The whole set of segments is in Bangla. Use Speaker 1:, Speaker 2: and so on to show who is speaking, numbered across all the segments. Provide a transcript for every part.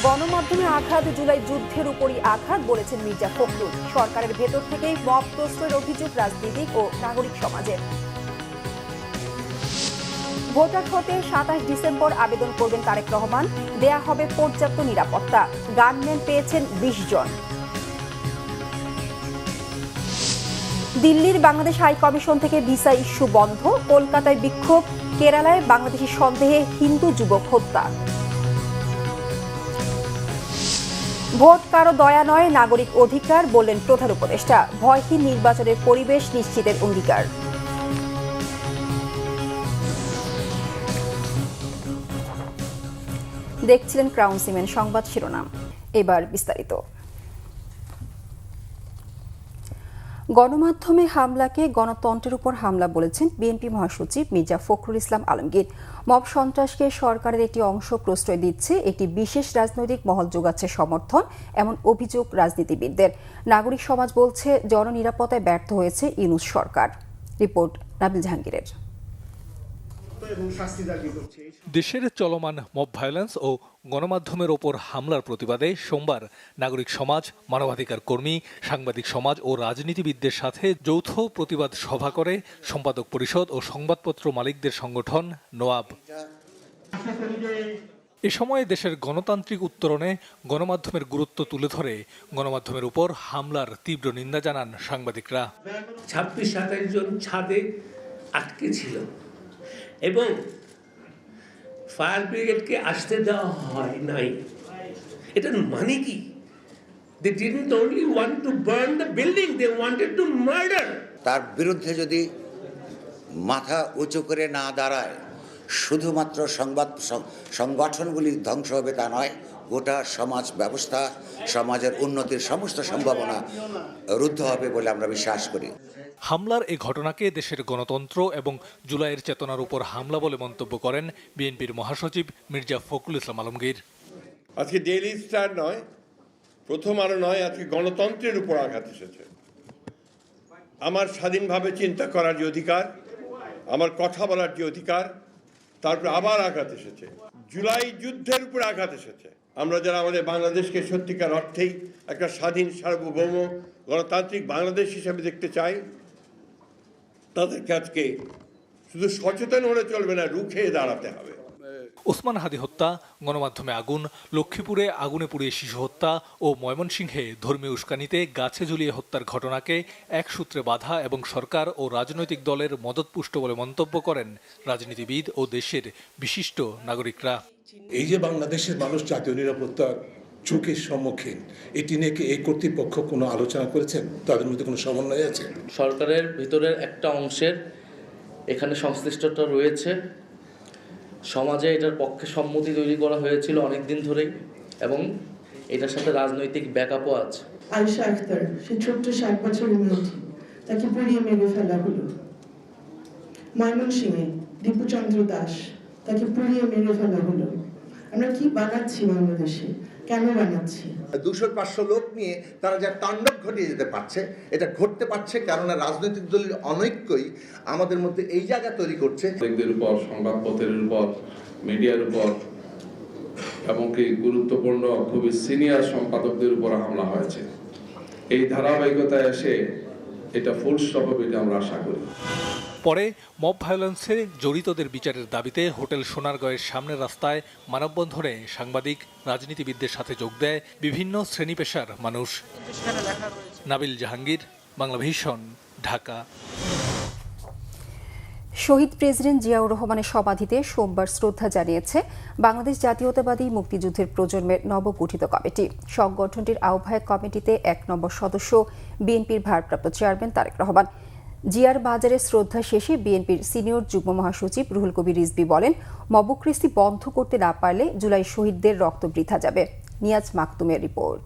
Speaker 1: গণমাধ্যমে আঘাত, জুলাই যুদ্ধের উপরই আঘাত বলেছেন মির্জা ফখরুল। সরকারের ভেতর থেকেই মব প্রশ্রয়ের অভিযোগ রাজনীতিক ও নাগরিক সমাজের। ভোটার হতে ২৭ ডিসেম্বর আবেদন করবেন তারেক রহমান, দেয়া হবে পর্যাপ্ত নিরাপত্তা। গানম্যান পেয়েছেন ২০ জন। দিল্লির বাংলাদেশ হাই কমিশন থেকে ভিসা ইস্যু বন্ধ, কলকাতায় বিক্ষোভ, কেরালায় বাংলাদেশি সন্দেহে হিন্দু যুবক হত্যা। ভোট কারো দয়া নয়, নাগরিক অধিকার বললেন প্রধান উপদেষ্টা। ভয়হীন নির্বাচনের পরিবেশ নিশ্চিতের অঙ্গীকার। দেখছিলেন ক্রাউন সিমেন্ট সংবাদ শিরোনাম, এবার বিস্তারিত। গণমাধ্যমে হামলাকে গণতন্ত্রের উপর হামলা বলেছেন বিএনপি মহাসচিব মির্জা ফখরুল ইসলাম আলমগীর। মব সন্ত্রাসকে সরকারের একটি অংশ প্রশ্রয় দিচ্ছে, একটি বিশেষ রাজনৈতিক মহল যোগাচ্ছে সমর্থন, এমন অভিযোগ রাজনীতিবিদদের। নাগরিক সমাজ বলছে জননিরাপত্তায় ব্যর্থ হয়েছে ইউনূস সরকার। রিপোর্ট নাবিল জাহাঙ্গীরের।
Speaker 2: দেশের চলমান মব ভায়োলেন্স ও গণমাধ্যমের ওপর হামলার প্রতিবাদে সোমবার নাগরিক সমাজ, মানবাধিকার কর্মী, সাংবাদিক সমাজ ও রাজনীতিবিদদের সাথে যৌথ প্রতিবাদ সভা করে সম্পাদক পরিষদ ও সংবাদপত্র মালিকদের সংগঠন নোয়াব। এ সময় দেশের গণতান্ত্রিক উত্তরণে গণমাধ্যমের গুরুত্ব তুলে ধরে গণমাধ্যমের উপর হামলার তীব্র নিন্দা জানান সাংবাদিকরা।
Speaker 3: ২৬-২৭ জন ছাদে আটকে ছিল এবং ফায়ার ব্রিগেডকে আসতে দেওয়া হয় নাই। এটার মানে কি? They didn't only want to burn the building, they wanted to murder.
Speaker 4: তার বিরুদ্ধে যদি মাথা উঁচু করে না দাঁড়ায়, শুধুমাত্র সংগঠনগুলি ধ্বংস হবে তা নয়, গোটা সমাজ ব্যবস্থা, সমাজের উন্নতির সমস্ত সম্ভাবনা রুদ্ধ হবে বলে আমরা বিশ্বাস করি।
Speaker 2: হামলার এই ঘটনাকে দেশের গণতন্ত্র এবং জুলাইয়ের চেতনার উপর হামলা বলে মন্তব্য করেন বিএনপির মহাসচিব মির্জা ফখরুল ইসলাম আলমগীর।
Speaker 5: আজকে ডেইলি স্টার নয়, প্রথম আলো নয়, আজকে গণতন্ত্রের উপর আঘাত এসেছে। আমার স্বাধীনভাবে চিন্তা করার যে অধিকার, আমার কথা বলার যে অধিকার, তারপর আবার আঘাত এসেছে। জুলাই যুদ্ধের উপর আঘাত এসেছে। আমরা যারা আমাদের বাংলাদেশকে সত্যিকার অর্থেই একটা স্বাধীন, সার্বভৌম, গণতান্ত্রিক বাংলাদেশ হিসেবে দেখতে চাই, তাদেরকে আজকে শুধু সচেতন হলে চলবে না, রুখে দাঁড়াতে হবে।
Speaker 2: ওসমান হাদি হত্যা, গণমাধ্যমে আগুন, লক্ষ্মীপুরে আগুনে পুড়িয়ে শিশু হত্যা ও ময়মনসিংহে ধর্মীয় উস্কানিতে গাছে ঝুলিয়ে হত্যার ঘটনাকে এক সূত্রে বাঁধা এবং সরকার ও রাজনৈতিক দলের মদতপুষ্ট বলে মন্তব্য করেন রাজনীতিবিদ ও দেশের বিশিষ্ট নাগরিকরা।
Speaker 6: এই যে বাংলাদেশের মানুষ জাতীয় নিরাপত্তার ঝুঁকির সম্মুখীন, এটি নিয়ে কি এই কর্তৃপক্ষ কোনো আলোচনা করেছেন? তাদের মধ্যে কোনো সমন্বয় আছে?
Speaker 7: সরকারের ভিতরের একটা অংশের এখানে সংশ্লিষ্টতা রয়েছে। সমাজে এটার পক্ষে সম্মতি তৈরি করা হয়েছিল অনেক দিন ধরেই এবং এটার সাথে রাজনৈতিক ব্যাকআপও আছে।
Speaker 8: আয়েশা আক্তার, সে ছোট্ট ৬০ বছরের মেয়েটি, তাকে পুড়িয়ে মেরে ফেলা হলো। ময়মনসিংহে দীপুচন্দ্র দাস, তাকে পুড়িয়ে মেরে ফেলা হলো। আমরা কি বানাচ্ছি বাংলাদেশে? কেন বানাচ্ছি?
Speaker 9: ২০০-৫০০ লোক নিয়ে তারা যা তাণ্ডব ঘটিয়ে যেতে পারছে, এটা ঘটতে পারছে কেননা রাজনৈতিক দলের অনৈক্যই আমাদের মধ্যে এই জায়গা তৈরি করছে।
Speaker 10: উপর, সংবাদপত্রের উপর, মিডিয়ার উপর, এমনকি গুরুত্বপূর্ণ খুবই সিনিয়র সম্পাদকদের উপর হামলা হয়েছে। এই ধারাবাহিকতায় এসে এটা ফুল স্টপ হবে, এটা আমরা আশা করি।
Speaker 2: পরে মব ভায়োলেন্সে জড়িতদের বিচারের দাবিতে হোটেল সোনারগাঁয়ের সামনের রাস্তায় মানববন্ধনে সাংবাদিক, রাজনীতিবিদদের সাথে যোগ দেয় বিভিন্ন শ্রেণী পেশার মানুষ। নাবিল জাহাঙ্গীর, বাংলাভিশন, ঢাকা।
Speaker 1: শহীদ প্রেসিডেন্ট জিয়াউর রহমানের সমাধিতে সোমবার শ্রদ্ধা জানিয়েছে বাংলাদেশ জাতীয়তাবাদী মুক্তিযুদ্ধের প্রজন্মের নবগঠিত কমিটি। সংগঠনটির আহ্বায়ক কমিটিতে ১ নম্বর সদস্য বিএনপির ভারপ্রাপ্ত চেয়ারম্যান তারেক রহমান। জিয়ার বাজারে শ্রদ্ধা শেষে বিএনপির সিনিয়র যুগ্ম মহাসচিব রুহুল কবির রিজভী বলেন, মবকৃষ্টি বন্ধ করতে না পারলে জুলাই শহীদদের রক্ত বৃথা যাবে। নিয়াজ মাকতুমের রিপোর্ট।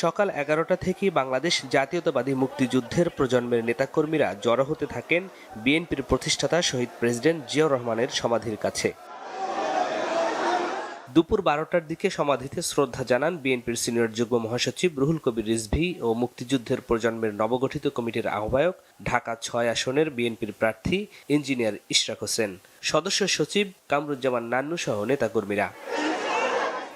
Speaker 11: সকাল ১১টা থেকেই বাংলাদেশ জাতীয়তাবাদী মুক্তিযুদ্ধের প্রজন্মের নেতাকর্মীরা জড়ো হতে থাকেন বিএনপির প্রতিষ্ঠাতা শহীদ প্রেসিডেন্ট জিয়াউর রহমানের সমাধির কাছে। দুপুর 12টার দিকে সমাধিতে শ্রদ্ধা জানান বিএনপির সিনিয়র যুগ্ম মহাসচিব রুহুল কবির রিজভী ও মুক্তিযুদ্ধের প্রজন্মের নবগঠিত কমিটির আহ্বায়ক, ঢাকা 6 আসনের বিএনপির প্রার্থী ইঞ্জিনিয়ার ইশরাক হোসেন, সদস্য সচিব কামরুজ্জামান নান্নু সহ নেতাকর্মীরা।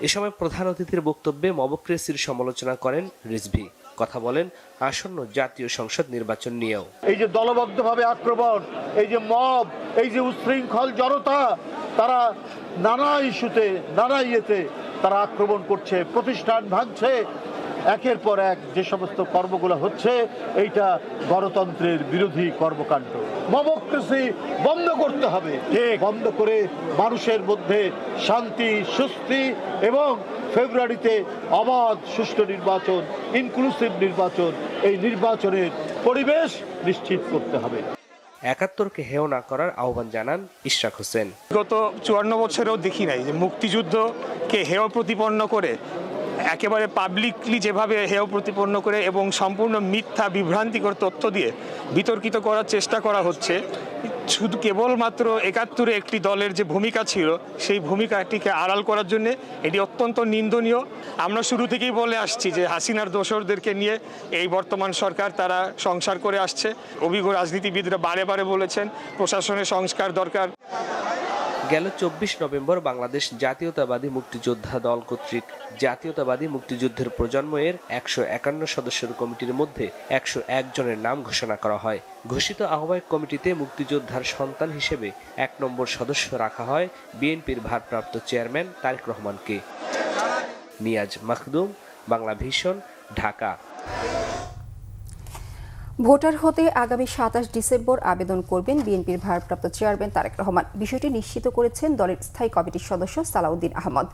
Speaker 11: এ সময় প্রধান অতিথির বক্তব্যে মবক্রেসির সমালোচনা করেন রিজভী। কথা বলেন আসন্ন জাতীয় সংসদ নির্বাচন নিয়েও।
Speaker 12: এই যে দলবদ্ধভাবে আক্রমণ, এই যে মব, এই যে উচ্ছৃঙ্খল জনতা, তারা নানা ইস্যুতে নানা ইয়েতে তারা আক্রমণ করছে, প্রতিষ্ঠান ভাঙছে, একের পর এক যে সমস্ত কর্মগুলো হচ্ছে এইটা গণতন্ত্রের বিরোধী কর্মকাণ্ড। মবক্রেসি বন্ধ করতে হবে, বন্ধ করে মানুষের মধ্যে শান্তি, সুস্থি এবং ফেব্রুয়ারিতে অবাধ সুষ্ঠু নির্বাচন, ইনক্লুসিভ নির্বাচন, এই নির্বাচনের পরিবেশ নিশ্চিত করতে হবে।
Speaker 11: ৭১কে হেয় না করার আহ্বান জানান ইশরাক হোসেন।
Speaker 13: গত ৫৪ বছরেও দেখি নাই যে মুক্তিযুদ্ধকে হেয় প্রতিপন্ন করে, একেবারে পাবলিকলি যেভাবে হেয় প্রতিপন্ন করে এবং সম্পূর্ণ মিথ্যা বিভ্রান্তিকর তথ্য দিয়ে বিতর্কিত করার চেষ্টা করা হচ্ছে। শুধু কেবলমাত্র ৭১-এ একটি দলের যে ভূমিকা ছিল সেই ভূমিকাটিকে আড়াল করার জন্য এটি অত্যন্ত নিন্দনীয়। আমরা শুরু থেকেই বলে আসছি যে হাসিনার দোসরদেরকে নিয়ে এই বর্তমান সরকার তারা সংসার করে আসছে। অভিজ্ঞ রাজনীতিবিদরা বারে বারে বলেছেন প্রশাসনের সংস্কার দরকার।
Speaker 11: গেল ২৪ নভেম্বর বাংলাদেশ জাতীয়তাবাদী মুক্তিযোদ্ধা দল কর্তৃক জাতীয়তাবাদী মুক্তিযুদ্ধের প্রজন্ম এর ১৫১ সদস্যের কমিটির মধ্যে ১০১ জনের নাম ঘোষণা করা হয়। ঘোষিত আহ্বায়ক কমিটিতে মুক্তিযোদ্ধার সন্তান হিসেবে ১ নম্বর সদস্য রাখা হয় বিএনপির ভারপ্রাপ্ত চেয়ারম্যান তারেক রহমানকে। নিয়াজ মাখদুম, বাংলা ভিশন, ঢাকা।
Speaker 1: ভোটার হতে আগামী ২৭ ডিসেম্বর আবেদন করবেন বিএনপির ভারপ্রাপ্ত চেয়ারম্যান তারেক রহমান। বিষয়টি নিশ্চিত করেছেন দলের স্থায়ী কমিটির সদস্য সালাউদ্দিন আহমদ।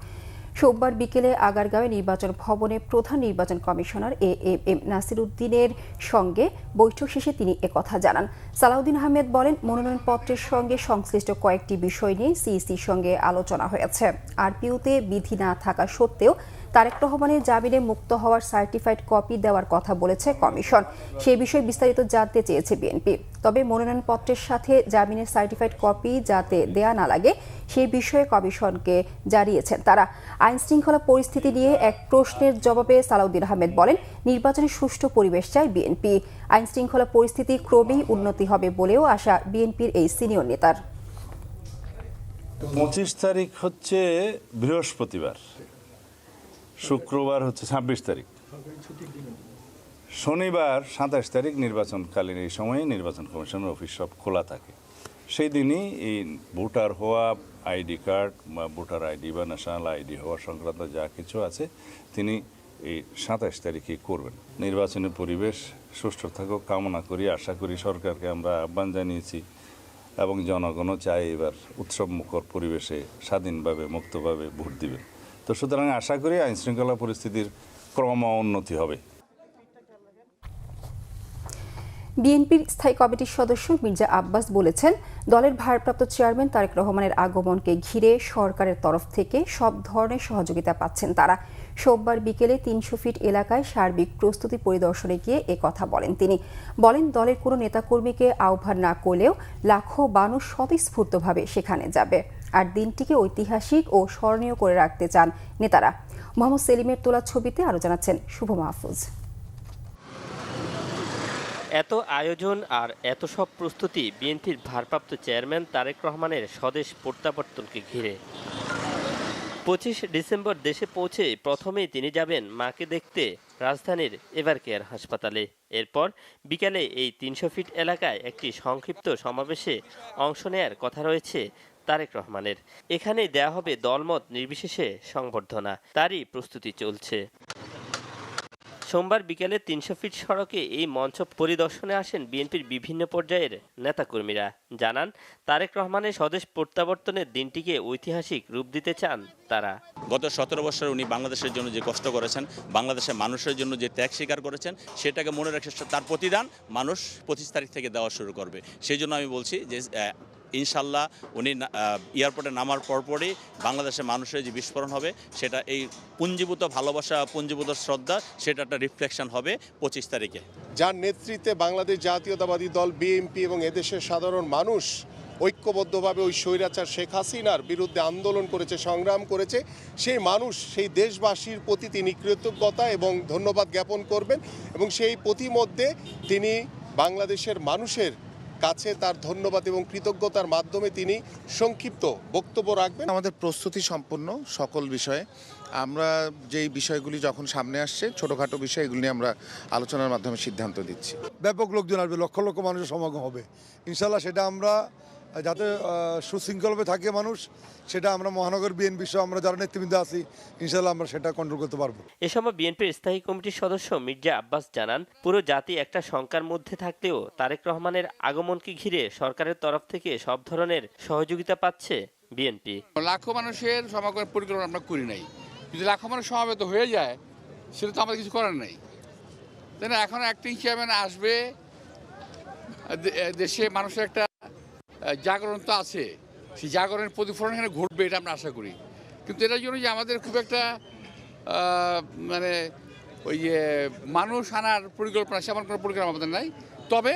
Speaker 1: সোমবার বিকেলে আগারগাঁওয়ে নির্বাচন ভবনে প্রধান নির্বাচন কমিশনার এএম নাসির উদ্দিনের সঙ্গে বৈঠক শেষে তিনি একথা জানান। সালাউদ্দিন আহমেদ বলেন, মনোনয়নপত্রের সঙ্গে সংশ্লিষ্ট কয়েকটি বিষয় নিয়ে সিইসির সঙ্গে আলোচনা হয়েছে। আরপিওতে বিধি না থাকা সত্ত্বেও তারেক রহমানের জামিনে মুক্ত হওয়ার সার্টিফাইড কপি দেওয়ার কথা বলেছে কমিশন। সেই বিষয়ে বিস্তারিত জানতে চেয়েছে বিএনপি। তবে মনোনয়নপত্রের সাথে জামিনের সার্টিফাইড কপি যাতে দেয়া না লাগে সেই বিষয়ে কমিশনকে জানিয়েছেন তারা। আইন শৃঙ্খলা পরিস্থিতি নিয়ে এক প্রশ্নের জবাবে সালাউদ্দিন আহমেদ বলেন, নির্বাচনে সুষ্ঠু পরিবেশ চায় বিএনপি। আইন শৃঙ্খলা পরিস্থিতি ক্রমেই উন্নতি হবে বলেও আশা বিএনপির এই সিনিয়র নেতার।
Speaker 14: ২৫ তারিখ হচ্ছে বৃহস্পতিবার, শুক্রবার হচ্ছে ২৬ তারিখ, শনিবার ২৭ তারিখ নির্বাচনকালীন এই সময়ে নির্বাচন কমিশনের অফিস সব খোলা থাকে। সেই দিনই এই ভোটার হওয়া, আইডি কার্ড বা ভোটার আইডি বা ন্যাশনাল আইডি হওয়া সংক্রান্ত যা কিছু আছে তিনি এই ২৭ তারিখে করবেন। নির্বাচনী পরিবেশ সুষ্ঠু থাকুক কামনা করি, আশা করি। সরকারকে আমরা আহ্বান জানিয়েছি এবং জনগণও চায় এবার উৎসবমুখর পরিবেশে স্বাধীনভাবে মুক্তভাবে ভোট দিবেন। তো সুতরাং আশা করি আইন শৃঙ্খলা পরিস্থিতির ক্রম উন্নতি হবে।
Speaker 1: বিএনপির স্থায়ী কমিটির সদস্য মির্জা আব্বাস বলেছেন, দলের ভারপ্রাপ্ত চেয়ারম্যান তারেক রহমানের আগমনকে ঘিরে সরকারের তরফ থেকে সব ধরনের সহযোগিতা পাচ্ছেন তারা। সোমবার বিকেলে ৩০০ ফিট এলাকায় সার্বিক প্রস্তুতি পরিদর্শনে গিয়ে একথা বলেন তিনি। বলেন, দলের কোনো নেতাকর্মীকে আহ্বান না করলেও লাখো মানুষ স্বতঃস্ফূর্তভাবে সেখানে যাবে। আর দিনটিকে ঐতিহাসিক ও স্মরণীয় করে রাখতে চান নেতারা। মোহাম্মদ সেলিমের তোলা ছবিতে আরও জানাচ্ছেন শুভ মাহফুজ।
Speaker 15: এত আয়োজন আর এত সব প্রস্তুতি বিএনপির ভারপ্রাপ্ত চেয়ারম্যান তারেক রহমানের স্বদেশ প্রত্যাবর্তনকে ঘিরে। ২৫ ডিসেম্বর দেশে পৌঁছে প্রথমেই তিনি যাবেন মাকে দেখতে রাজধানীর এভারকেয়ার হাসপাতালে। এরপর বিকালে এই ৩০০ ফিট এলাকায় একটি সংক্ষিপ্ত সমাবেশে অংশ নেয়ার কথা রয়েছে তারেক রহমানের। এখানেই দেয়া হবে দলমত নির্বিশেষে সংবর্ধনা, তারই প্রস্তুতি চলছে। সোমবার বিকেলে ৩০০ ফিট সড়কে এই মঞ্চ পরিদর্শনে আসেন বিএনপির বিভিন্ন পর্যায়ের নেতাকর্মীরা। জানান, তারেক রহমানের স্বদেশ প্রত্যাবর্তনের দিনটিকে ঐতিহাসিক রূপ দিতে চান তারা।
Speaker 16: গত ১৭ বছর উনি বাংলাদেশের জন্য যে কষ্ট করেছেন, বাংলাদেশের মানুষের জন্য যে ত্যাগ স্বীকার করেছেন, সেটাকে মনে রেখে তার প্রতিদান মানুষ ২৫ তারিখ থেকে দেওয়া শুরু করবে। সেই জন্য আমি বলছি যে ইনশাল্লাহ উনি এয়ারপোর্টে নামার পরপরই বাংলাদেশের মানুষের যে বিস্ফোরণ হবে, সেটা এই পুঞ্জীভূত ভালোবাসা, পুঞ্জীভূত শ্রদ্ধা, সেটা একটা রিফ্লেকশন হবে ২৫ তারিখে।
Speaker 17: যার নেতৃত্বে বাংলাদেশ জাতীয়তাবাদী দল বিএনপি এবং এদেশের সাধারণ মানুষ ঐক্যবদ্ধভাবে ওই স্বৈরাচার শেখ হাসিনার বিরুদ্ধে আন্দোলন করেছে, সংগ্রাম করেছে, সেই মানুষ, সেই দেশবাসীর প্রতি তিনি কৃতজ্ঞতা এবং ধন্যবাদ জ্ঞাপন করবেন এবং সেই প্রতিমধ্যে তিনি বাংলাদেশের মানুষের কাছে তার ধন্যবাদ এবং কৃতজ্ঞতার মাধ্যমে তিনি সংক্ষিপ্ত বক্তব্য রাখবেন।
Speaker 18: আমাদের প্রস্তুতি সম্পন্ন সকল বিষয়ে। আমরা যেই বিষয়গুলি যখন সামনে আসছে ছোটোখাটো বিষয়, এগুলি নিয়ে আমরা আলোচনার মাধ্যমে সিদ্ধান্ত দিচ্ছি।
Speaker 19: ব্যাপক লোকজন আসবে, লক্ষ লক্ষ মানুষের সমাগম হবে ইনশাল্লাহ। সেটা আমরা যাতে সুশৃঙ্খলভাবে থাকে মানুষ, সেটা আমরা মহানগর বিএনপি সহ আমরা যারা নেতৃবৃন্দ আছি ইনশাল্লাহ আমরা সেটা কন্ট্রোল করতে পারবো।
Speaker 15: এ সময় বিএনপির স্থায়ী কমিটির সদস্য মির্জা আব্বাস জানান, পুরো জাতি একটা শঙ্কার মধ্যে থাকলেও তারেক রহমানের আগমনকে ঘিরে সরকারের তরফ থেকে সব ধরনের সহযোগিতা পাচ্ছে বিএনপি।
Speaker 20: লাখো মানুষের সমাগমের পরিকল্পনা আমরা করি নাই, যদি লাখো মানুষ সমাবেত হয়ে যায় সেটা তো আমাদের কিছু করার নেই, তাই না? এখন অ্যাক্টিং চেয়ারম্যান আসবে, দেশে মানুষের একটা জাগরণ তো আছে, সেই জাগরণের প্রতিফলন এখানে ঘটবে এটা আমরা আশা করি। কিন্তু এটার জন্য যে আমাদের খুব একটা মানে ওই যে মানুষ আনার পরিকল্পনা, সেমন কোনো পরিকল্পনা আমাদের নাই, তবে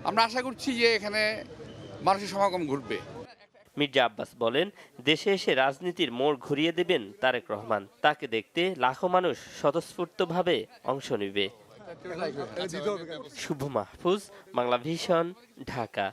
Speaker 20: আমরা আশা করছি যে এখানে মানুষের সমাগম ঘটবে।
Speaker 15: মির্জা আব্বাস বলেন, দেশে এসে রাজনীতির মোড় ঘুরিয়ে দেবেন তারেক রহমান, তাকে দেখতে লাখো মানুষ স্বতঃস্ফূর্তভাবে অংশ নেবে। শুভ মাহফুজ, বাংলা ভিশন, ঢাকা।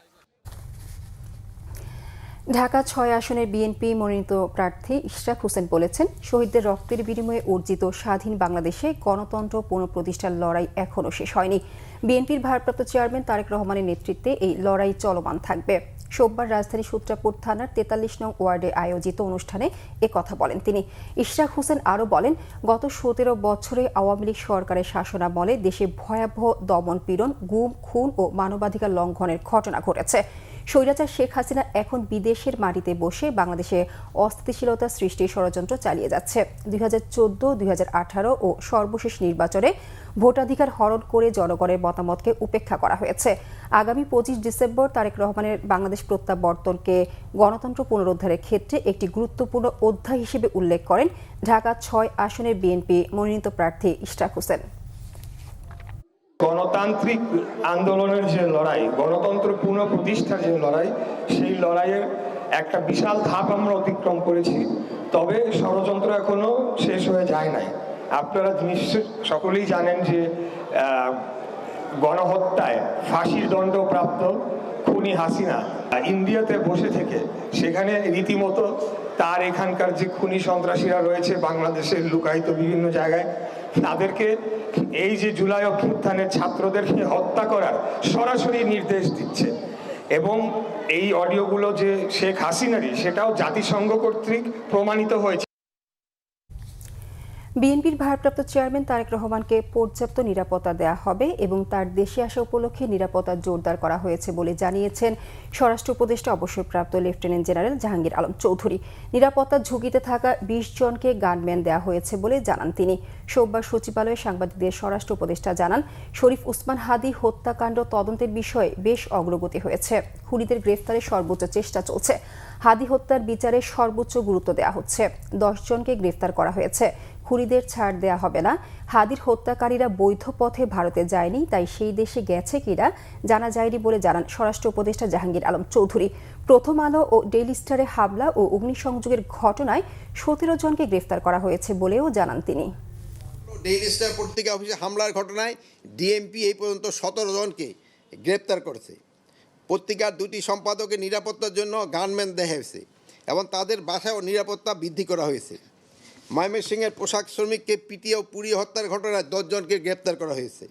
Speaker 1: ঢাকা ৬ আসনের বিএনপি মনোনীত প্রার্থী ইশরাক হোসেন বলেছেন, শহীদদের রক্তের বিনিময়ে অর্জিত স্বাধীন বাংলাদেশে গণতন্ত্র পুনঃপ্রতিষ্ঠার লড়াই এখনও শেষ হয়নি। বিএনপির ভারপ্রাপ্ত চেয়ারম্যান তারেক রহমানের নেতৃত্বে এই লড়াই চলমান থাকবে। সোমবার রাজধানী সূত্রাপুর থানার ৪৩ নং ওয়ার্ডে আয়োজিত অনুষ্ঠানে একথা বলেন তিনি। ইশরাক হোসেন আরও বলেন, গত ১৭ বছরে আওয়ামী লীগ সরকারের শাসনামলে দেশে ভয়াবহ দমন পীড়ন, গুম, খুন ও মানবাধিকার লঙ্ঘনের ঘটনা ঘটেছে। স্বৈরাচার শেখ হাসিনা এখন বিদেশের মাটিতে বসে বাংলাদেশে অস্থিতিশীলতা সৃষ্টির ষড়যন্ত্র চালিয়ে যাচ্ছে। ২০১৪, ২০১৮ ও সর্বশেষ নির্বাচনে ভোটাধিকার হরণ করে জনগণের মতামতকে উপেক্ষা করা হয়েছে। আগামী ২৫ ডিসেম্বর তারেক রহমানের বাংলাদেশ প্রত্যাবর্তনকে গণতন্ত্র পুনরুদ্ধারের ক্ষেত্রে একটি গুরুত্বপূর্ণ অধ্যায় হিসেবে উল্লেখ করেন ঢাকা ৬ আসনের বিএনপি মনোনীত প্রার্থী ইশরাক হোসেন।
Speaker 21: গণতান্ত্রিক আন্দোলনের যে লড়াই, গণতন্ত্র পুনঃপ্রতিষ্ঠার যে লড়াই, সেই লড়াইয়ের একটা বিশাল ধাপ আমরা অতিক্রম করেছি, তবে ষড়যন্ত্র এখনো শেষ হয়ে যায় নাই। আপনারা নিশ্চয় সকলেই জানেন যে গণহত্যায় ফাঁসির দণ্ডপ্রাপ্ত খুনি হাসিনা ইন্ডিয়াতে বসে থেকে সেখানে রীতিমতো তার এখানকার যে খুনি সন্ত্রাসীরা রয়েছে বাংলাদেশের লুকায়িত বিভিন্ন জায়গায়, তাদেরকে এই যে জুলাই অভ্যুত্থানের ছাত্রদেরকে হত্যা করার সরাসরি নির্দেশ দিচ্ছে। এবং এই অডিওগুলো যে শেখ হাসিনারই, সেটাও জাতিসংঘ কর্তৃক প্রমাণিত হয়েছে।
Speaker 1: বিএনপির ভারপ্রাপ্ত চেয়ারম্যান তারেক রহমানকে পর্যাপ্ত নিরাপত্তা দেওয়া হবে এবং তার দেশে আসা উপলক্ষে নিরাপত্তা জোরদার করা হয়েছে বলে জানিয়েছেন স্বরাষ্ট্র উপদেষ্টা অবসরপ্রাপ্ত লেফটেন্যান্ট জেনারেল জাহাঙ্গীর আলম চৌধুরী। নিরাপত্তার ঝুঁকিতে থাকা ২০ জনকে গানম্যান দেওয়া হয়েছে বলে জানান তিনি। সোমবার সচিবালয়ে সাংবাদিকদের স্বরাষ্ট্র উপদেষ্টা জানান, শরীফ ওসমান হাদি হত্যাকাণ্ড তদন্তের বিষয়ে বেশ অগ্রগতি হয়েছে। খুনিদের গ্রেফতারের সর্বোচ্চ চেষ্টা চলছে। হাদি হত্যার বিচারে সর্বোচ্চ গুরুত্ব দেওয়া হচ্ছে। ১০ জনকে গ্রেফতার করা হয়েছে। খুনিদের ছাড় দেয়া হবে না। হাদির হত্যাকারীরা বৈধ পথে ভারতে যায়নি, তাই সেই দেশে গেছে কিনা জানা যায়নি বলে জানান স্বরাষ্ট্র উপদেষ্টা জাহাঙ্গীর আলম চৌধুরী। প্রথম আলো ও ডেইলি স্টারে হামলা ও অগ্নিসংযোগের ঘটনায় ১৭ জনকে গ্রেফতার করা হয়েছে বলেও জানান তিনি।
Speaker 22: ডেইলি স্টার পত্রিকা অফিসে হামলার ঘটনায় ডিএমপি এই পর্যন্ত ১৭ জনকে গ্রেপ্তার করেছে। পত্রিকার ২টি সম্পাদকের নিরাপত্তার জন্য গানম্যান দেওয়া হয়েছে এবং তাদের বাসায়ও নিরাপত্তা বৃদ্ধি করা হয়েছে। ময়মনসিংহের পোশাক শ্রমিককে পিটিয়ে ও পুড়িয়ে হত্যার ঘটনায় ১০ জনকে গ্রেপ্তার করা হয়েছে।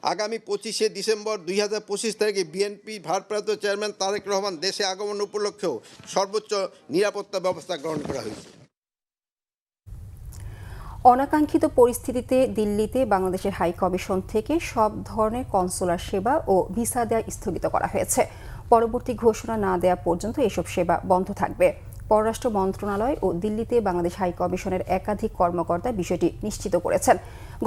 Speaker 22: আগামী ২৫শে ডিসেম্বর ২০২৫ তারিখে বিএনপি ভারপ্রাপ্ত চেয়ারম্যান তারেক রহমান দেশে আগমন উপলক্ষেও সর্বোচ্চ নিরাপত্তা ব্যবস্থা গ্রহণ করা হয়েছে।
Speaker 1: অনাকাঙ্ক্ষিত পরিস্থিতিতে দিল্লিতে বাংলাদেশের হাই কমিশন থেকে সব ধরনের কনসুলার সেবা ও ভিসা দেওয়া স্থগিত করা হয়েছে। পরবর্তী ঘোষণা না দেওয়া পর্যন্ত এসব সেবা বন্ধ থাকবে। পররাষ্ট্র মন্ত্রণালয় ও দিল্লিতে বাংলাদেশ হাই কমিশনের একাধিক কর্মকর্তা বিষয়টি নিশ্চিত করেছেন।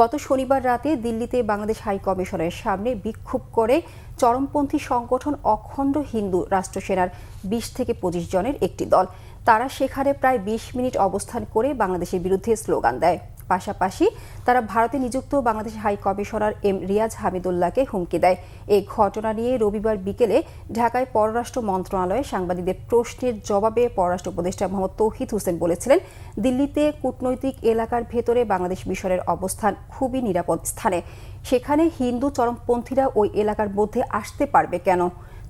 Speaker 1: গত শনিবার রাতে দিল্লিতে বাংলাদেশ হাই কমিশনের সামনে বিক্ষোভ করে চরমপন্থী সংগঠন অখণ্ড হিন্দু রাষ্ট্র সেনার ২০ থেকে ২৫ জনের একটি দল। তারা সেখানে প্রায় ২০ মিনিট অবস্থান করে বাংলাদেশের বিরুদ্ধে স্লোগান দেয়। পাশাপাশি তারা ভারতে নিযুক্ত Bangladesh high commissioner M Riaz হামিদুল্লাহকে হুমকি দেয়। এই ঘটনা নিয়ে রবিবার বিকেলে ঢাকায় পররাষ্ট্র মন্ত্রণালয়ে সাংবাদিকদের প্রশ্নের জবাবে পররাষ্ট্র উপদেষ্টা মোহাম্মদ তৌহিদ হোসেন বলেছিলেন, দিল্লিতে কূটনৈতিক এলাকার ভেতরে বাংলাদেশ মিশনের অবস্থান খুবই নিরাপদ স্থানে। সেখানে হিন্দু চরমপন্থীরা ওই এলাকার মধ্যে আসতে পারবে কেন?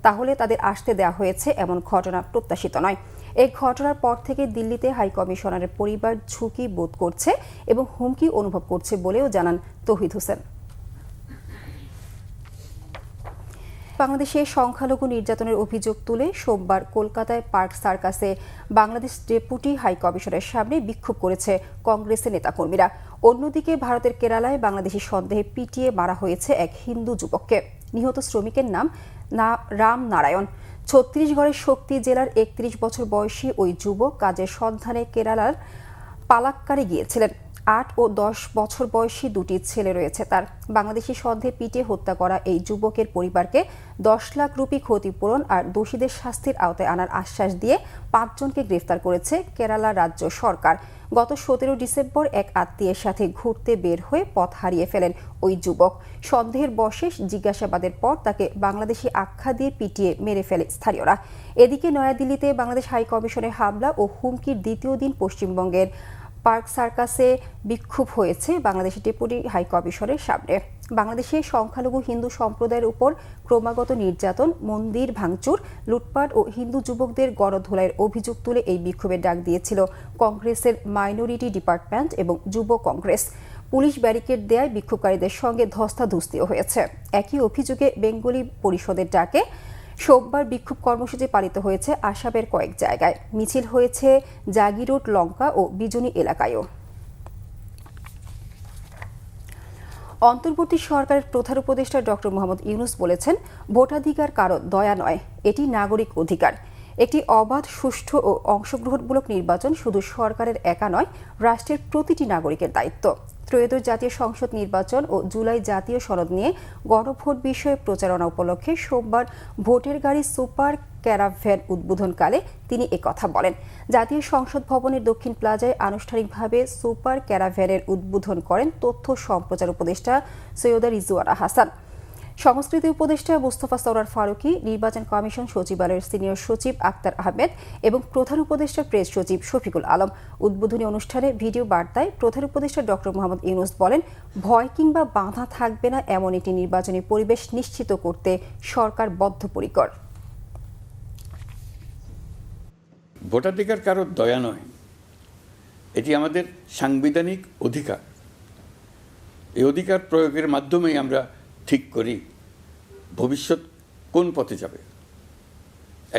Speaker 1: তাহলে তাদের আসতে দেওয়া হয়েছে এমন ঘটনা প্রত্যাশিত নয়। এই ঘটনার পর থেকে দিল্লিতে হাই কমিশনারের পরিবার ঝুঁকি বোধ করছে এবং হুমকি অনুভব করছে বলেও জানান তৌহিদ হোসেন। বাংলাদেশে সংখ্যালঘু নির্যাতনের অভিযোগ তুলে সোমবার কলকাতায় পার্ক সার্কাসে বাংলাদেশ ডেপুটি হাই কমিশনের সামনে বিক্ষোভ করেছে কংগ্রেসের নেতাকর্মীরা। অন্যদিকে ভারতের কেরালায় বাংলাদেশি সন্দেহে পিটিয়ে মারা হয়েছে এক হিন্দু যুবককে। নিহত শ্রমিকের নাম রাম নারায়ণ। ছত্তিশগড়ের শক্তি জেলার ৩১ বছর বয়সী ওই যুবক কাজের সন্ধানে কেরালার পালাক্কারে গিয়েছিলেন। ৮ ও ১০ বছর বয়সী দুটি ছেলে রয়েছে তার। বাংলাদেশি সন্দেহে পিটিয়ে হত্যা করা এই যুবকের পরিবারকে ১০ লাখ রুপি ক্ষতিপূরণ আর দোষীদের শাস্তির আওতায় আনার আশ্বাস দিয়ে ৫ জনকে গ্রেফতার করেছে কেরালা রাজ্য সরকার। গত ১৭ ডিসেম্বর এক আত্মীয়ের সাথে ঘুরতে বের হয়ে পথ হারিয়ে ফেলেন ওই যুবক। সন্দেহের বশে জিজ্ঞাসাবাদের পর তাকে বাংলাদেশি আখ্যা দিয়ে পিটিয়ে মেরে ফেলে স্থানীয়রা। এদিকে নয়াদিল্লিতে বাংলাদেশ হাই কমিশনের হামলা ও হুমকির দ্বিতীয় দিন পশ্চিমবঙ্গের পার্ক সার্কাসে বিক্ষোভ হয়েছে বাংলাদেশের ডেপুটি হাই কমিশনের সামনে। বাংলাদেশে সংখ্যালঘু হিন্দু সম্প্রদায়ের উপর ক্রমাগত নির্যাতন, মন্দির ভাঙচুর, লুটপাট ও হিন্দু যুবকদের গণধোলাইয়ের অভিযোগ তুলে এই বিক্ষোভের ডাক দিয়েছিল কংগ্রেসের মাইনরিটি ডিপার্টমেন্ট এবং যুব কংগ্রেস। পুলিশ ব্যারিকেড দেয়ায় বিক্ষোভকারীদের সঙ্গে ধস্তাধস্তিও হয়েছে। একই অভিযোগে বেঙ্গলি পরিষদের ডাকে সোমবার বিক্ষোভ কর্মসূচি পালিত হয়েছে আসামের কয়েক জায়গায়। মিছিল হয়েছে জাগিরোড, লঙ্কা ও বিজনী এলাকায়ও। অন্তর্বর্তী সরকারের প্রধান উপদেষ্টা ডক্টর মোহাম্মদ ইউনূস বলেছেন, ভোটাধিকার কারো দয়া নয়, এটি নাগরিক অধিকার। একটি অবাধ, সুষ্ঠু ও অংশগ্রহণমূলক নির্বাচন শুধু সরকারের একা নয়, রাষ্ট্রের প্রতিটি নাগরিকের দায়িত্ব। ত্রয়োদশ জাতীয় সংসদ নির্বাচন ও জুলাই জাতীয় সনদ নিয়ে গণভোট বিষয়ে প্রচারণা উপলক্ষে সোমবার ভোটের গাড়ি সুপার ক্যারাভ্যান উদ্বোধনকালে তিনি একথা বলেন। জাতীয় সংসদ ভবনের দক্ষিণ প্লাজায় আনুষ্ঠানিকভাবে সুপার ক্যারাভ্যানের উদ্বোধন করেন তথ্য সম্প্রচার উপদেষ্টা সৈয়দা রিজওয়ানা হাসান। সংস্কৃতি উপদেষ্টা মোস্তফা সরোয়ার ফারুকী, নির্বাচন কমিশন সচিবালয়ের সিনিয়র সচিব আক্তার আহমেদ এবং প্রধান উপদেষ্টা প্রেস সচিব শফিকুল আলম। উদ্বোধনী অনুষ্ঠানে ভিডিও বার্তায় প্রধান উপদেষ্টা ডক্টর মোহাম্মদ ইউনূস বলেন, ভয় কিংবা বাধা থাকবে না এমন একটি নির্বাচনী পরিবেশ নিশ্চিত করতে সরকার বদ্ধপরিকর।
Speaker 3: ভোটাধিকার কারো দয়া নয়, এটি আমাদের সাংবিধানিক অধিকার। এই অধিকার প্রয়োগের মাধ্যমেই আমরা ঠিক করি ভবিষ্যৎ কোন পথে যাবে।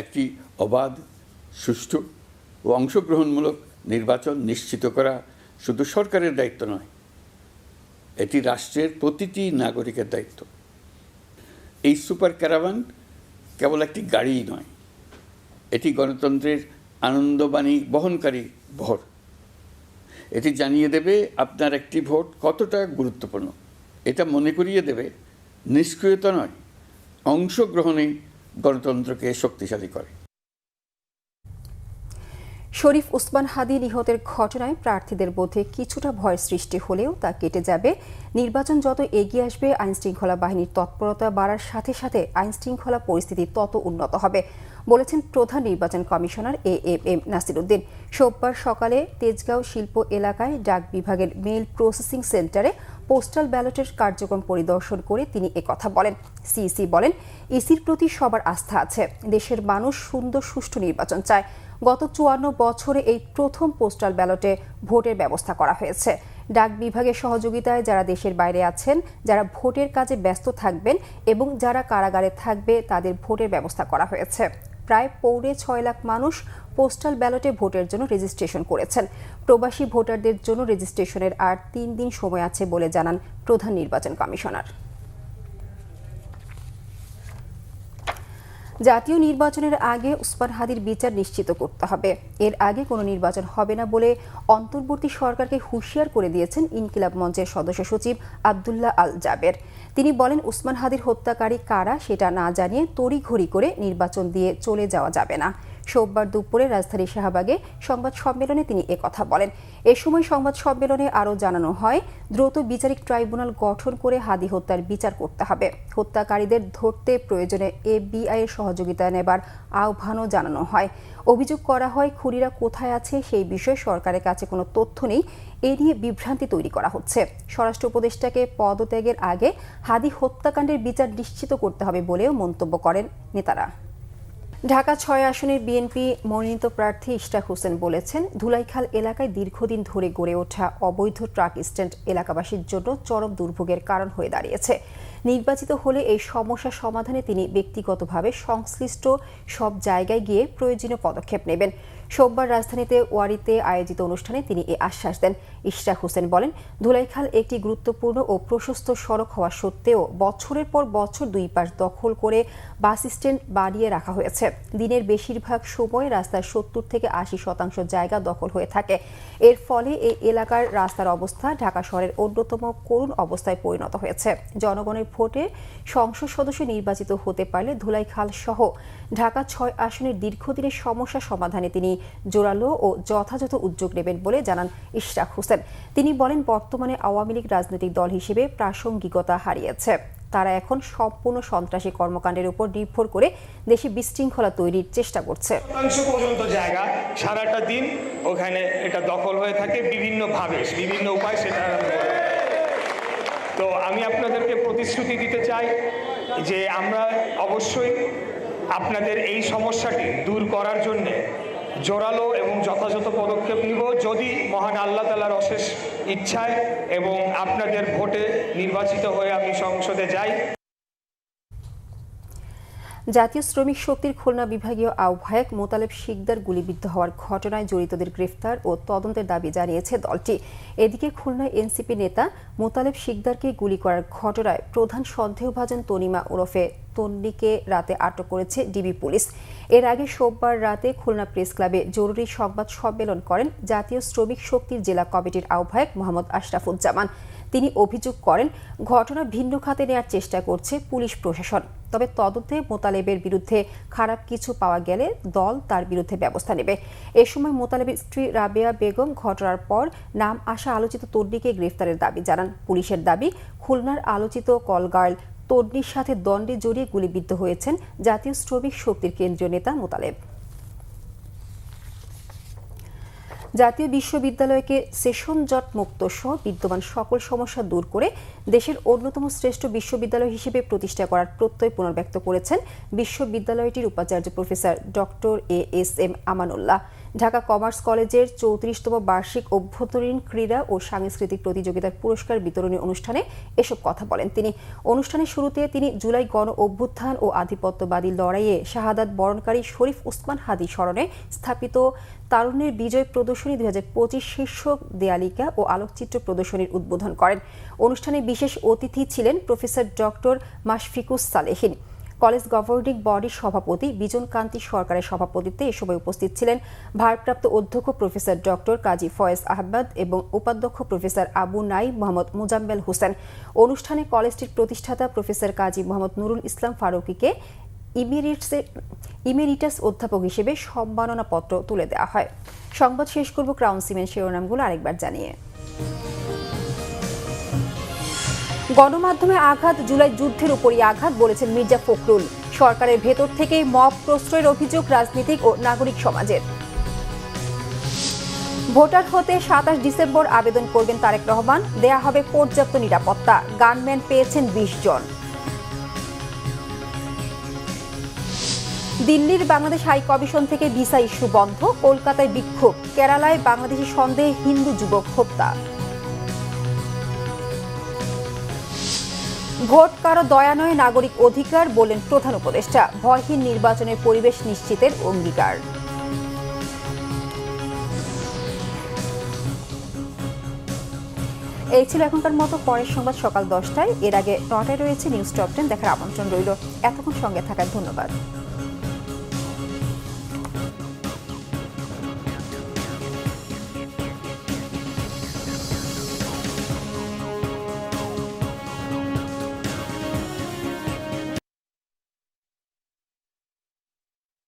Speaker 3: একটি অবাধ, সুষ্ঠু ও অংশগ্রহণমূলক নির্বাচন নিশ্চিত করা শুধু সরকারের দায়িত্ব নয়, এটি রাষ্ট্রের প্রতিটি নাগরিকের দায়িত্ব। এই সুপার ক্যারাভান কেবল একটি গাড়িই নয়, এটি গণতন্ত্রের আনন্দবাণী বহনকারী ভোট। এটি জানিয়ে দেবে আপনার একটি ভোট কতটা গুরুত্বপূর্ণ। এটা মনে করিয়ে দেবে নিষ্ক্রিয়তা নয়, অংশগ্রহণেই গণতন্ত্রকে শক্তিশালী করে।
Speaker 1: শরীফ ওসমান হাদী নিহতের ঘটনায় প্রার্থীদের মধ্যে কিছুটা ভয় সৃষ্টি হলেও তা কেটে যাবে। নির্বাচন যত এগিয়ে আসবে, আইনশৃঙ্খলা বাহিনীর তৎপরতা বাড়ার সাথে সাথে আইনশৃঙ্খলা পরিস্থিতি তত উন্নত হবে বলেছেন প্রধান নির্বাচন কমিশনার এএম নাসির উদ্দিন। সোমবার সকালে তেজগাঁও শিল্প এলাকায় ডাক বিভাগের মেইল প্রসেসিং সেন্টারে পোস্টাল ব্যালটের কার্যক্রম পরিদর্শন করে তিনি একথা বলেন। সিইসি বলেন, ইসির প্রতি সবার আস্থা আছে। দেশের মানুষ সুন্দর, সুষ্ঠু নির্বাচন চায়। গত ৫৪ বছরে এই প্রথম পোস্টাল ব্যালটে ভোটের ব্যবস্থা করা হয়েছে। ডাক বিভাগের সহযোগিতায় যারা দেশের বাইরে আছেন, যারা ভোটের কাজে ব্যস্ত থাকবেন এবং যারা কারাগারে থাকবে, তাদের ভোটের ব্যবস্থা করা হয়েছে। প্রায় ৬.৫ লাখ মানুষ পোস্টাল ব্যালটে ভোটের জন্য রেজিস্ট্রেশন করেছেন। প্রবাসী ভোটারদের জন্য রেজিস্ট্রেশনের আর ৩ দিন সময় আছে বলে জানান প্রধান নির্বাচন কমিশনার। জাতীয় নির্বাচনের আগে ওসমান হাদীর বিচার নিশ্চিত করতে হবে। এর আগে কোনো নির্বাচন হবে না বলে অন্তর্বর্তী সরকারকে হুঁশিয়ার করে দিয়েছেন ইনকিলাব মঞ্চের সদস্য সচিব আব্দুল্লাহ আল জাবের। তিনি বলেন, ওসমান হাদীর হত্যাকারী কারা সেটা না জানিয়ে তড়িঘড়ি করে নির্বাচন দিয়ে চলে যাওয়া যাবে না। সোমবার দুপুরে রাজধানীর শাহবাগে সংবাদ সম্মেলনে তিনি একথা বলেন। এ সময় সংবাদ সম্মেলনে আরও জানানো হয়, দ্রুত বিচারিক ট্রাইব্যুনাল গঠন করে হাদি হত্যার বিচার করতে হবে। হত্যাকারীদের ধরতে প্রয়োজনে FBI এর সহযোগিতা নেবার আহ্বানও জানানো হয়। অভিযোগ করা হয়, খুনিরা কোথায় আছে সেই বিষয়ে সরকারের কাছে কোনো তথ্য নেই। এ নিয়ে বিভ্রান্তি তৈরি করা হচ্ছে। স্বরাষ্ট্র উপদেষ্টাকে পদত্যাগের আগে হাদি হত্যাকাণ্ডের বিচার নিশ্চিত করতে হবে বলেও মন্তব্য করেন নেতারা। ঢাকা ৬ আসনের বিএনপি মনোনীত প্রার্থী ইশরাক হোসেন বলেছেন, ধুলাইখাল এলাকায় দীর্ঘদিন ধরে গড়ে ওঠা অবৈধ ট্রাক স্ট্যান্ড এলাকাবাসীর জন্য চরম দুর্ভোগের কারণ হয়ে দাঁড়িয়েছে। নির্বাচিত হলে এই সমস্যা সমাধানে তিনি ব্যক্তিগতভাবে সংশ্লিষ্ট সব জায়গায় গিয়ে প্রয়োজনীয় পদক্ষেপ নেবেন। সোমবার রাজধানীতে ওয়ারিতে আয়োজিত অনুষ্ঠানে তিনি এই আশ্বাস দেন। ইশরাক হোসেন বলেন, ধুলাইখাল একটি গুরুত্বপূর্ণ ও প্রশস্ত সড়ক হওয়া সত্ত্বেও বছরের পর বছর দুই পাশ দখল করে বাস স্ট্যান্ড বাড়িয়ে রাখা হয়েছে। দিনের বেশিরভাগ সময় রাস্তার 70 থেকে 80% জায়গা দখল হয়ে থাকে। এর ফলে এই এলাকার রাস্তার অবস্থা ঢাকা শহরের অন্যতম করুণ অবস্থায় পরিণত হয়েছে। জনগণের ভোটে সংসদ সদস্য নির্বাচিত হতে পারলে ধুলাইখাল সহ ঢাকা ৬ আসনের দীর্ঘদিনের সমস্যা সমাধানে তিনি জোরালো ও যথাযথ উদ্যোগ নেবেন বলে জানান ইশরাক হোসেন। তিনি বলেন, বর্তমানে আওয়ামী লীগ রাজনৈতিক দল হিসেবে প্রাসঙ্গিকতা হারিয়েছে। তারা এখন সম্পূর্ণ সন্ত্রাসী কর্মকাণ্ডের উপর নির্ভর করে দেশে বিশৃঙ্খলা তৈরির চেষ্টা করছে।
Speaker 21: পর্যন্ত জায়গা সারাটা দিন ওখানে এটা দখল হয়ে থাকে বিভিন্নভাবে, বিভিন্ন উপায়। সেটা তো আমি আপনাদেরকে প্রতিশ্রুতি দিতে চাই যে আমরা অবশ্যই আপনাদের এই সমস্যাটি দূর করার জন্য জোরালো এবং যথাযথ পদক্ষেপ নিব, যদি মহান আল্লাহ তাআলার অশেষ ইচ্ছায় এবং আপনাদের ভোটে নির্বাচিত হয়ে আমি সংসদে যাই।
Speaker 1: জাতীয় শ্রমিক শক্তির খুলনা বিভাগীয় আহ্বায়ক মোতালেব শিকদার গুলিবিদ্ধ হওয়ার ঘটনায় জড়িতদের গ্রেফতার ও তদন্তের দাবি জানিয়েছে দলটি। এদিকে খুলনায় এনসিপি নেতা মোতালেব শিকদারকে গুলি করার ঘটনায় প্রধান সন্দেহভাজন তনিমা ওরফে তন্নিকে রাতে আটক করেছে ডিবি পুলিশ। এর আগে সোমবার রাতে খুলনা প্রেস ক্লাবে জরুরি সংবাদ সম্মেলন করেন জাতীয় শ্রমিক শক্তির জেলা কমিটির আহ্বায়ক মোহাম্মদ আশরাফুজ্জামান। তিনি অভিযোগ করেন, ঘটনা ভিন্ন খাতে নেওয়ার চেষ্টা করছে পুলিশ প্রশাসন। তবে তদন্তে মোতালেবের বিরুদ্ধে খারাপ কিছু পাওয়া গেলে দল তার বিরুদ্ধে ব্যবস্থা নেবে। এ সময় মোতালেবের স্ত্রী রাবেয়া বেগম ঘটনার পর নাম আসা আলোচিত তন্নিকে গ্রেফতারের দাবি জানান। পুলিশের দাবি, খুলনার আলোচিত কলগার্ল তন্নির সাথে দ্বন্দ্বে জড়িয়ে গুলিবিদ্ধ হয়েছেন জাতীয় শ্রমিক শক্তির কেন্দ্রীয় নেতা মোতালেব। জাতীয় বিশ্ববিদ্যালয়কে সেশন জট মুক্ত সহ বিদ্যমান সকল সমস্যা দূর করে দেশের অন্যতম শ্রেষ্ঠ বিশ্ববিদ্যালয় হিসেবে প্রতিষ্ঠা করার প্রত্যয় পুনর্ব্যক্ত করেছেন বিশ্ববিদ্যালয়টির উপাচার্য professor doctor ASM Amanullah. Dhaka commerce কলেজের 34তম বার্ষিক অভ্যন্তরীণ ক্রীড়া ও সাংস্কৃতিক প্রতিযোগিতার পুরস্কার বিতরণী অনুষ্ঠানে এসব কথা বলেন তিনি। অনুষ্ঠানের শুরুতে তিনি জুলাই গণ অভ্যুত্থান ও আধিপত্যবাদী লড়াইয়ে শাহাদাত বরণকারী শরীফ উসমান হাদি স্মরণে স্থাপিত তারুণ্যের বিজয় প্রদর্শনী 2025 শীর্ষক দেয়ালিকা ও আলোকচিত্র প্রদর্শনীর উদ্বোধন করেন। অনুষ্ঠানে বিশেষ অতিথি ছিলেন professor doctor Mashfiqus Salehin. College governing বডির সভাপতি বিজন কান্তি সরকারের সভাপতিত্বে এ সময় উপস্থিত ছিলেন ভারপ্রাপ্ত অধ্যক্ষ প্রফেসর ডক্টর কাজী ফয়েজ আহমদ এবং উপাধ্যক্ষ প্রফেসর আবু নাইম মোহাম্মদ মুজাম্মেল হোসেন। অনুষ্ঠানে কলেজটির প্রতিষ্ঠাতা প্রফেসর কাজী মোহাম্মদ নুরুল ইসলাম ফারুকীকে ইমেরিটাস অধ্যাপক হিসেবে সম্মাননা পত্র তুলে দেওয়া হয়। সংবাদ শেষ করব ক্রাউন সিমেন্ট শিরোনামগুলো আরেকবার জানিয়ে। গণমাধ্যমে আঘাত, জুলাই যুদ্ধের উপরই আঘাত বলেছেন মির্জা ফখরুল। সরকারের ভেতর থেকে মব প্রশ্রয়ের অভিযোগ রাজনীতিক ও নাগরিক সমাজের। ভোটার হতে 27 ডিসেম্বর আবেদন করবেন তারেক রহমান, দেয়া হবে পর্যাপ্ত নিরাপত্তা। গানম্যান পেয়েছেন 20 জন। দিল্লির বাংলাদেশ হাই কমিশন থেকে ভিসা ইস্যু বন্ধ, কলকাতায় বিক্ষোভ। কেরালায় বাংলাদেশি সন্দেহে হিন্দু যুবক হত্যা। ভোট কারো দয়া নয়, নাগরিক অধিকার বলেন প্রধান উপদেষ্টা। ভয়হীন নির্বাচনের পরিবেশ নিশ্চিতের অঙ্গীকার। এই ছিল এখনকার মতো। পরের সংবাদ সকাল 10টায়। এর আগে 9টায় রয়েছে নিউজ টপ 10 দেখার আমন্ত্রণ রইল। এতক্ষণ সঙ্গে থাকার ধন্যবাদ।